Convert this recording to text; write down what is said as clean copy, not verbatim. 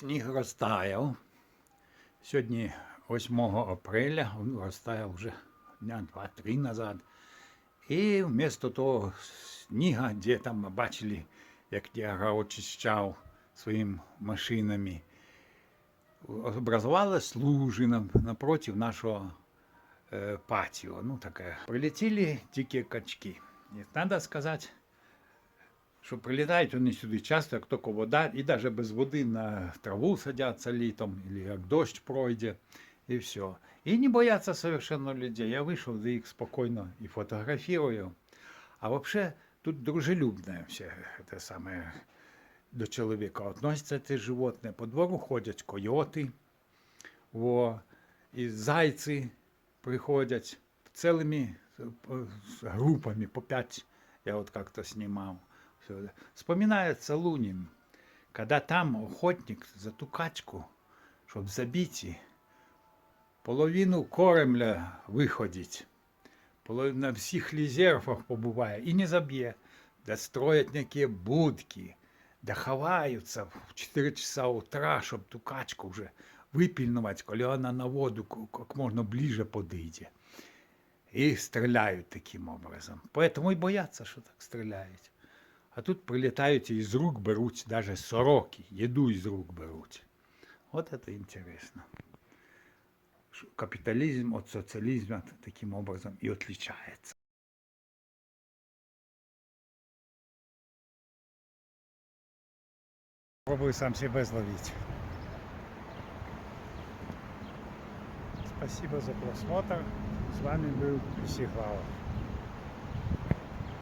Сніг розтаяв. Сьогодні 8 апреля, він розтаяв вже дня 2-3 назад. І вместо того сніга, де там ми бачили, як Діага очищав своїми машинами, образувалась лужина напротив нашого патіо. Ну, таке. Прилетіли дикі качки. І треба сказати, що прилітають вони сюди часто, як тільки вода, і навіть без води на траву садяться літом, або як дощ пройде, і все. І не бояться совершенно людей. Я вийшов до їх спокійно і фотографірую. А взагалі тут дружелюбне все те саме до чоловіка относяться ці животні. По двору ходять койоти, і зайці приходять цілими групами, по 5, я от як-то знімав. Вспоминается Лунин, когда там охотник за ту качку, щоб забити, половину коремля виходить, на всіх резервах побуває і не заб'є, да строять які будки, да ховаються в 4 часа утра, щоб ту качку вже випільнувати, коли вона на воду як можна ближе подійде. І стріляють таким образом. Поэтому і бояться, що так стріляють. А тут прилітають і з рук беруть, навіть сороки, їду з рук беруть. От це інтересно. Капіталізм від соціалізму таким образом і відрізняється. Пробую сам себе зловить. Спасибо за просмотр. С вами был Психлава.